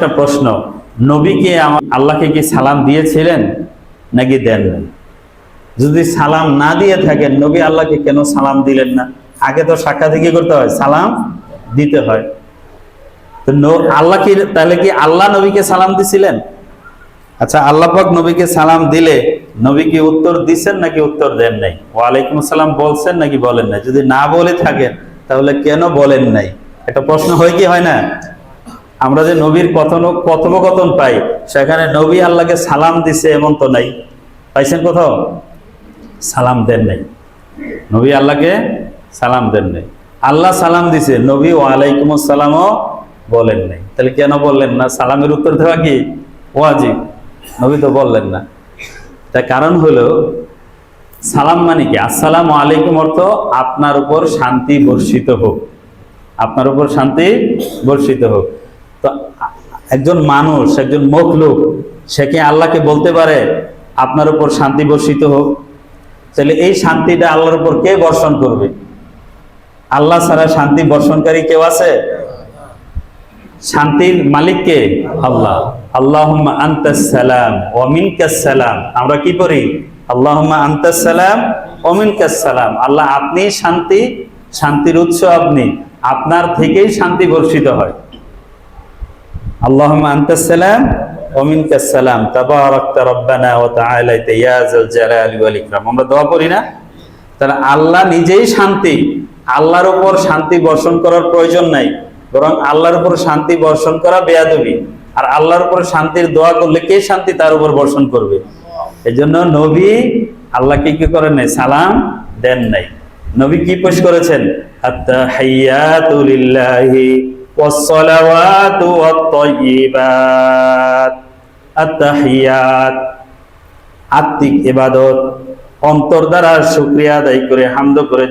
একটা প্রশ্ন, নবীকে আল্লাহকে কি সালাম দিয়েছিলেন নাকি দেন না? যদি সালাম না দিয়ে থাকেন, নবী আল্লাহকে কেন সালাম দিলেন না? আগে তো সাক্ষাৎ কি করতে হয়? সালাম দিতে হয়। তো আল্লাহ কি, তাহলে কি আল্লাহ নবীকে সালাম দিছিলেন? আচ্ছা, আল্লাহ পাক নবীকে সালাম দিলে নবী কি উত্তর দিচ্ছেন নাকি উত্তর দেন নাই? ওয়ালাইকুম আসসালাম বলছেন নাকি বলেন নাই? যদি না বলে থাকেন তাহলে কেন বলেন নাই? একটা প্রশ্ন হয় কি হয় না? আমরা যে নবীর কথোপকথন পাই, সেখানে নবী আল্লাহকে সালাম দিছে এমন তো নাই। পাইছেন কোথাও? সালাম দেন নাই, নবী আল্লাহকে সালাম দেন নাই। আল্লাহ সালাম দিছে, নবী ওয়ালাইকুম আসসালামও বলেন নাই। তাহলে কেন বললেন না? সালামের উত্তর দেওয়া কি ওয়াজিব? নবী তো বললেন না। তার কারণ হলো, সালাম মানে কি? আসসালামু আলাইকুম অর্থ আপনার উপর শান্তি বর্ষিত হোক, আপনার উপর শান্তি বর্ষিত হোক। তো একজন মানুষ, একজন মখলুক, সে কি আল্লাহকে বলতে পারে আপনার উপর শান্তি বর্ষিত হোক? তাহলে এই শান্তিটা আল্লাহর উপর কে বর্ষণ করবে? আল্লাহ ছাড়া শান্তি বর্ষণকারী কেউ আছে? শান্তির মালিক কে? আল্লাহ। আল্লাহুম্মা আনতাস সালাম ওয়া মিনকাস সালাম। আমরা কি পড়ি? আল্লাহুম্মা আনতাস সালাম ওয়া মিনকাস সালাম। আল্লাহ আপনি শান্তি, শান্তির উৎস আপনি, আপনার থেকেই শান্তি বর্ষিত হয়। আল্লাহুম্মা আনতাস সালাম ওয়া মিনকাস সালাম তাবারাকতা রব্বানা ওয়া তাআলাইতা ইয়া যাল জালালি ওয়াল ইকরাম। আমরা দোয়া পড়ি না? তাহলে আল্লাহ নিজেই শান্তি, আল্লাহর উপর শান্তি বর্ষণ করার প্রয়োজন নাই, বরং আল্লাহর উপর শান্তি বর্ষণ করা বেয়াদবি। আর আল্লাহর উপর শান্তির দোয়া করলে কে শান্তি তার উপর বর্ষণ করবে? এই জন্য নবী আল্লাহকে কি করেন নাই? সালাম দেন নাই। নবী কি পেশ করেছেন? আত-তাহিয়াতু লিল্লাহি ওয়াস-সালাওয়াতু ওয়াত-তাইয়্যিবাত। আত-তাহিয়াত আত্মিক ইবাদত, অন্তর দ্বারা শুকরিয়া আদায় করে, হামদ করে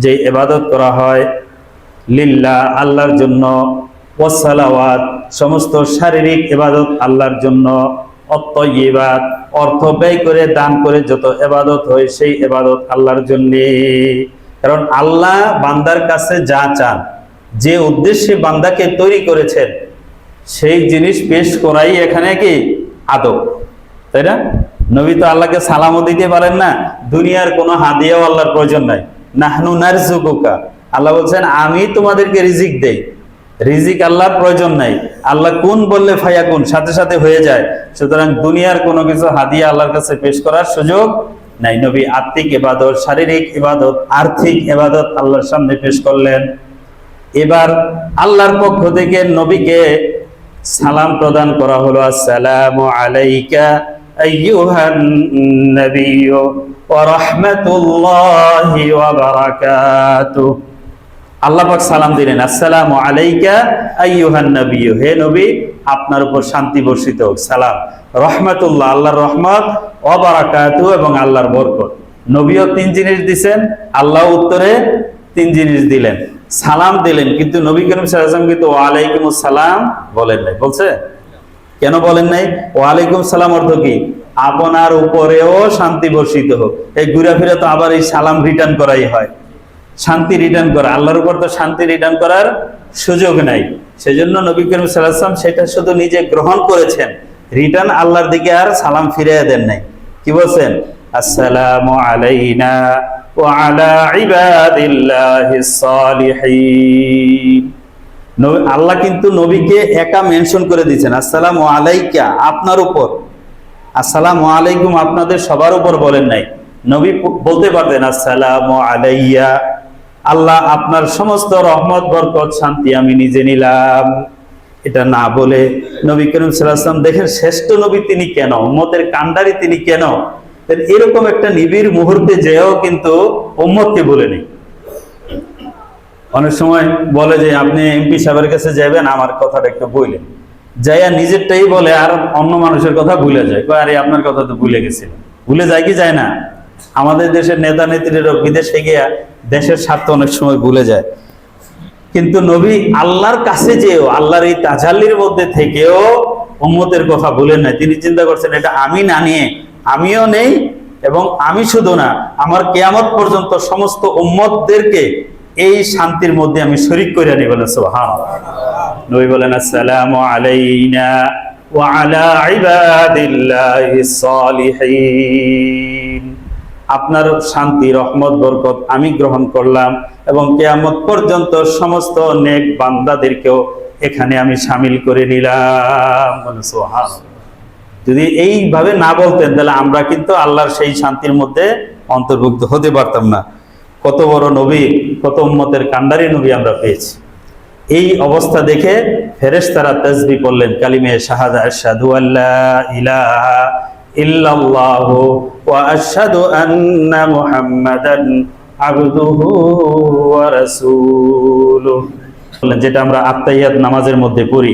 যে ইবাদত করা হয়, লিল্লাহ আল্লাহর জন্য, ওয়াস-সালাওয়াত সমস্ত শারীরিক ইবাদত আল্লাহর জন্য, ওয়াত-তাইয়্যিবাত অর্থ ব্যয় করে দান করে যত ইবাদত হয় সেই ইবাদত আল্লাহর জন্য। কারণ আল্লাহ বান্দার কাছে যা চান, যে উদ্দেশ্যে বান্দাকে তৈরি করেছেন, সেই জিনিস পেশ করাই এখানে কি আদব, তাই না? নবী তো আল্লাহকে সালামও দিতে পারেন না, দুনিয়ার কোনো হাদিয়াও আল্লাহর প্রয়োজন নাই। নাহনু নারযুকুকা, আল্লাহ বলছেন আমি তোমাদেরকে রিজিক দেই, রিজিক আল্লাহর প্রয়োজন নাই। আল্লাহ কোন বললে ফায়াকুন, সাথে সাথে হয়ে যায়। সুতরাং দুনিয়ার কোনো কিছু হাদিয়া আল্লাহর কাছে পেশ করার সুযোগ নাই। নবী আত্মিক ইবাদত, শারীরিক ইবাদত, আর্থিক ইবাদত আল্লাহর সামনে পেশ করলেন। এবার আল্লাহর পক্ষ থেকে নবীকে সালাম প্রদান করা হলো, আসসালামু আলাইকা আইয়ুহান নাবিয়্যু ওয়া রাহমাতুল্লাহি ওয়া বারাকাতুহু। আল্লাহ পাক সালাম দিলেন, আসসালামু আলাইকা আইয়ুহান নাবিয়্যু, হে নবী আপনার উপর শান্তি বর্ষিত হোক, সালাম, রহমাতুল্লাহ আল্লাহর রহমত, ওয়া বারাকাতুহু এবং আল্লাহর বরকত। নবীও তিন জিনিস দিবেন, আল্লাহ উত্তরে তিন জিনিস দিলেন, সালাম দিলেন, কিন্তু নবী করিম সাল্লাল্লাহু আলাইহি ওয়াসাল্লাম কিন্তু ওয়ালাইকুমুস সালাম বলেন নাই। বলছে কেন বলেন নাই? ওয়ালাইকুম সালাম অর্থ কি? আপনার উপরেও শান্তি বর্ষিত হোক। এই ঘুরাফিরা তো আবার এই সালাম রিটার্ন করাই হয়, শান্তি রিটার্ন করা। আল্লাহর উপর তো শান্তি রিটার্ন করার সুযোগ নাই। সেজন্য নবী করিম সাল্লাল্লাহু আলাইহি ওয়াসাল্লাম সেটা শুধু নিজে গ্রহণ করেছেন, রিটার্ন আল্লাহর দিকে আর সালাম ফিরিয়ে দেন নাই। কি বলছেন? আসসালামু আলাইনা ওয়া আলা ইবাদিল্লাহিস সালিহিন। আল্লাহ কিন্তু নবীকে একা মেনশন করে দিয়েছেন, আসসালামু আলাইকা আপনার উপর, আসসালামু আলাইকুম আপনাদের সবার উপর বলেন নাই। নবী বলতে পারতেন আসসালামু আলাইয়া, আল্লাহ আপনার সমস্ত রহমত বরকত শান্তি আমি নিজে নিলাম। এটা না বলে নবী করিম সাল্লাল্লাহু আলাইহি ওয়াসাল্লাম, দেখেন শ্রেষ্ঠ নবী তিনি কেন, উম্মতের কান্ডারি তিনি কেন, এরকম একটা নিবিড় মুহূর্তে যেও কিন্তু উম্মতকে বলে নেই। অনেক সময় বলে যে আপনি এমপি সাহেবের কাছে যাবেন, আমার কথাটা একটু বললেন, যাইয়া নিজেরটাই বলে আর অন্য মানুষের কথা ভুলে যায়। আরে আপনার কথা তো ভুলে গেছিলেন। ভুলে যায় কি যায় না? আমাদের দেশের নেতা নেত্রীরা বিদেশে গিয়া দেশের স্বার্থ অনেক সময় ভুলে যায়। কিন্তু নবী আল্লাহর কাছে যেও, আল্লাহর এই তাজাল্লির মধ্যে থেকেও উম্মতের কথা ভুলেন না। তিনি চিন্তা করছেন এটা আমি না নিয়ে আমিও নেই, এবং আমি শুধু না, আমার কিয়ামত পর্যন্ত সমস্ত উম্মতদেরকে এই শান্তির মধ্যে আমি শরীক করে নিব। সুবহানাল্লাহ। নবী বলেন আসসালামু আলাইনা ওয়া আলা ইবাদিল্লাহিস সালিহিন। আপনার শান্তি, রহমত, বরকত আমি গ্রহণ করলাম এবং কিয়ামত পর্যন্ত সমস্ত নেক বান্দাদেরকেও এখানে আমি শামিল করে নিলাম। সুবহানাল্লাহ। যদি এইভাবে না বলতেন তাহলে আমরা কিন্তু আল্লাহর সেই শান্তির মধ্যে অন্তর্ভুক্ত হতে পারতাম না। কত বড় নবী, কত উম্মতের কান্ডারি নবী আমরা পেয়েছি। এই অবস্থা দেখে ফেরেশতারা তাসবিহ পড়লেন, কালিমে শাহাদা, আশহাদু আল্লা ইলাহা ইল্লাল্লাহু ওয়া আশহাদু আন্না মুহাম্মাদান আবদুহু ওয়া রাসূলুহু, যেটা আমরা আত্তাহিয়াত নামাজের মধ্যে পড়ি।